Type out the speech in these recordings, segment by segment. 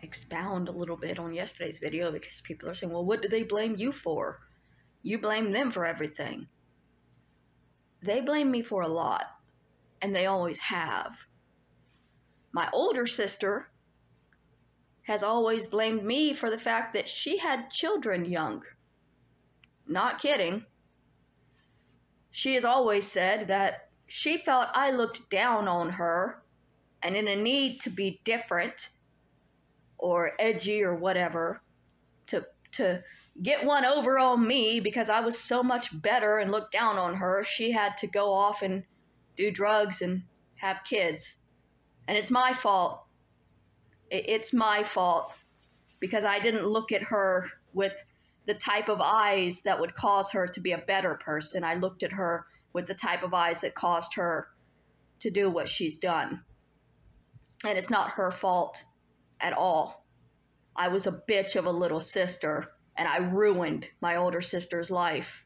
expound a little bit on yesterday's video, because people are saying, well, what do they blame you for? You blame them for everything. They blame me for a lot, and they always have. My older sister has always blamed me for the fact that she had children young. Not kidding. She has always said that she felt I looked down on her and in a need to be different or edgy or whatever to get one over on me because I was so much better and looked down on her. She had to go off and do drugs and have kids. And it's my fault. It's my fault because I didn't look at her with the type of eyes that would cause her to be a better person. I looked at her with the type of eyes that caused her to do what she's done. And it's not her fault at all. I was a bitch of a little sister, and I ruined my older sister's life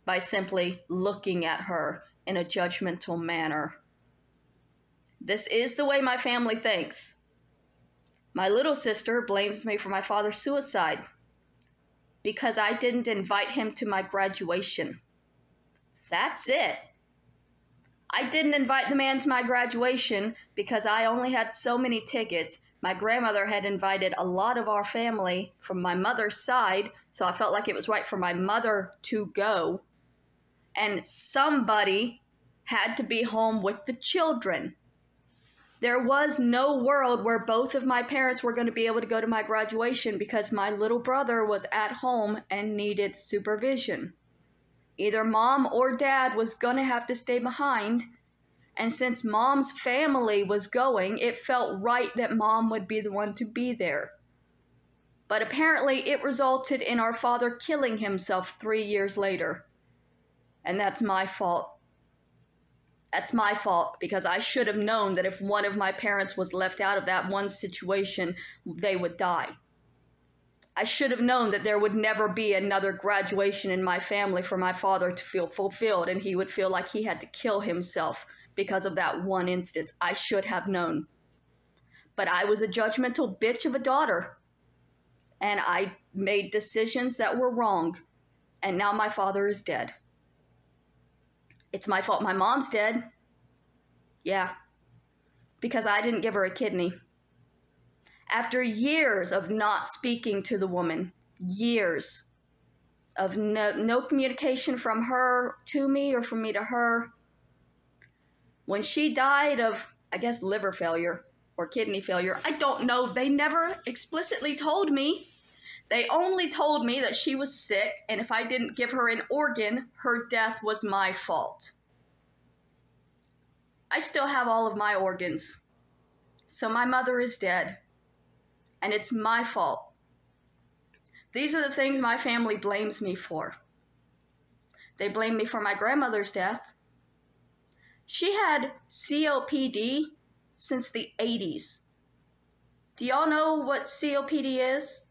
by simply looking at her in a judgmental manner. This is the way my family thinks. My little sister blames me for my father's suicide because I didn't invite him to my graduation. That's it. I didn't invite the man to my graduation because I only had so many tickets. My grandmother had invited a lot of our family from my mother's side, so I felt like it was right for my mother to go. And somebody had to be home with the children. There was no world where both of my parents were going to be able to go to my graduation because my little brother was at home and needed supervision. Either mom or dad was going to have to stay behind, and since mom's family was going, it felt right that mom would be the one to be there. But apparently it resulted in our father killing himself 3 years later. And that's my fault. That's my fault because I should have known that if one of my parents was left out of that one situation, they would die. I should have known that there would never be another graduation in my family for my father to feel fulfilled, and he would feel like he had to kill himself because of that one instance. I should have known. But I was a judgmental bitch of a daughter, and I made decisions that were wrong, and now my father is dead. It's my fault my mom's dead. Yeah, because I didn't give her a kidney. After years of not speaking to the woman, years of no communication from her to me or from me to her, when she died of, I guess, liver failure or kidney failure, I don't know, they never explicitly told me. They only told me that she was sick, and if I didn't give her an organ, her death was my fault. I still have all of my organs. So my mother is dead, and it's my fault. These are the things my family blames me for. They blame me for my grandmother's death. She had COPD since the 80s. Do y'all know what COPD is?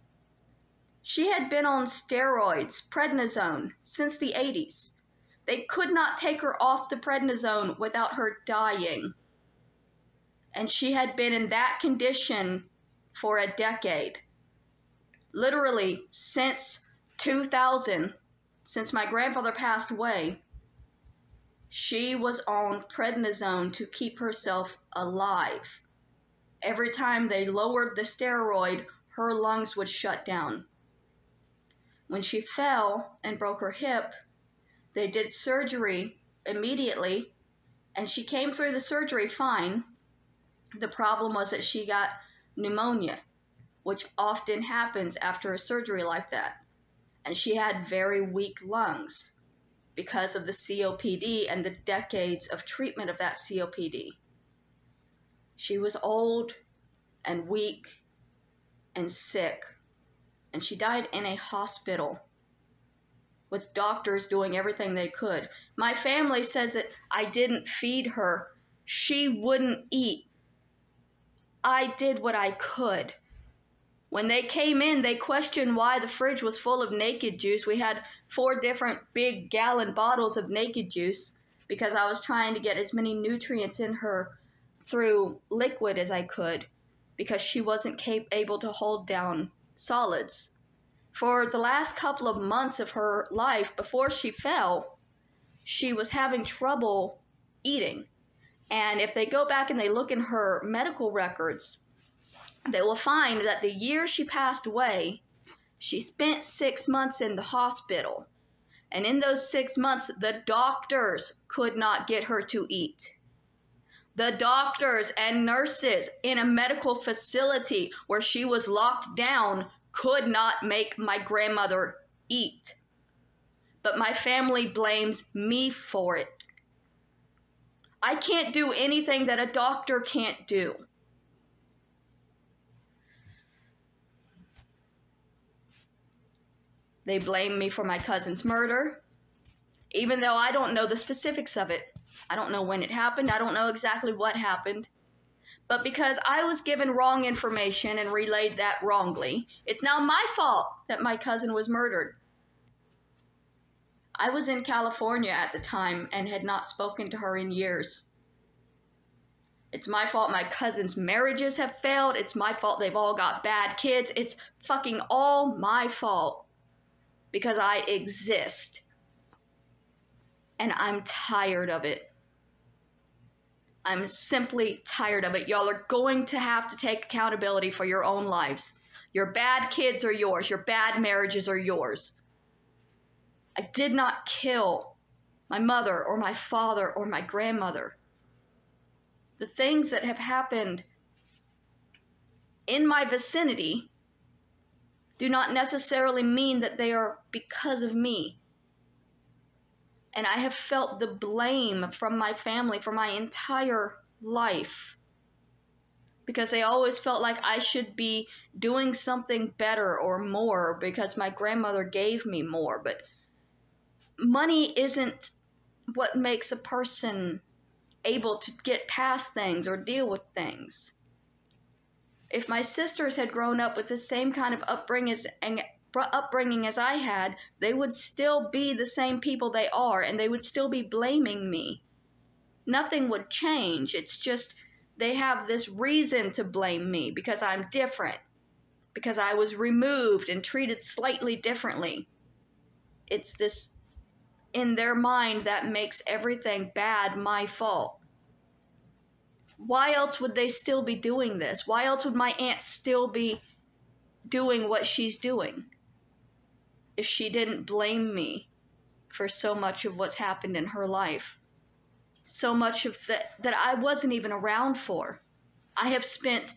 She had been on steroids, prednisone, since the 80s. They could not take her off the prednisone without her dying. And she had been in that condition for a decade. Literally, since 2000, since my grandfather passed away, she was on prednisone to keep herself alive. Every time they lowered the steroid, her lungs would shut down. When she fell and broke her hip, they did surgery immediately, and she came through the surgery fine. The problem was that she got pneumonia, which often happens after a surgery like that. And she had very weak lungs because of the COPD and the decades of treatment of that COPD. She was old and weak and sick. And she died in a hospital with doctors doing everything they could. My family says that I didn't feed her. She wouldn't eat. I did what I could. When they came in, they questioned why the fridge was full of naked juice. We had 4 different big gallon bottles of naked juice because I was trying to get as many nutrients in her through liquid as I could. because she wasn't able to hold down solids. For the last couple of months of her life before she fell, she was having trouble eating. And if they go back and they look in her medical records, they will find that the year she passed away, she spent 6 months in the hospital. And in those 6 months, the doctors could not get her to eat. The doctors and nurses in a medical facility where she was locked down could not make my grandmother eat. But my family blames me for it. I can't do anything that a doctor can't do. They blame me for my cousin's murder, even though I don't know the specifics of it. I don't know when it happened. I don't know exactly what happened. But because I was given wrong information and relayed that wrongly, it's now my fault that my cousin was murdered. I was in California at the time and had not spoken to her in years. It's my fault my cousins' marriages have failed. It's my fault they've all got bad kids. It's fucking all my fault because I exist. And I'm tired of it. I'm simply tired of it. Y'all are going to have to take accountability for your own lives. Your bad kids are yours. Your bad marriages are yours. I did not kill my mother or my father or my grandmother. The things that have happened in my vicinity do not necessarily mean that they are because of me. And I have felt the blame from my family for my entire life. Because they always felt like I should be doing something better or more because my grandmother gave me more. But money isn't what makes a person able to get past things or deal with things. If my sisters had grown up with the same kind of upbringing as I had, they would still be the same people they are, and they would still be blaming me. Nothing would change. It's just they have this reason to blame me because I'm different, because I was removed and treated slightly differently. It's this in their mind that makes everything bad my fault. Why else would they still be doing this? Why else would my aunt still be doing what she's doing if she didn't blame me for so much of what's happened in her life? So much of that I wasn't even around for. I have spent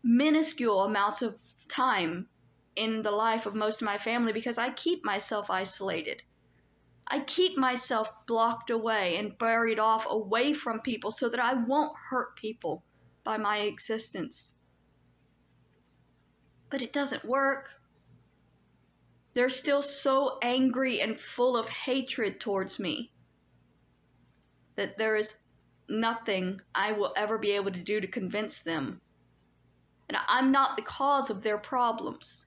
minuscule amounts of time in the life of most of my family because I keep myself isolated. I keep myself blocked away and buried off away from people so that I won't hurt people by my existence. But it doesn't work. They're still so angry and full of hatred towards me that there is nothing I will ever be able to do to convince them. And I'm not the cause of their problems.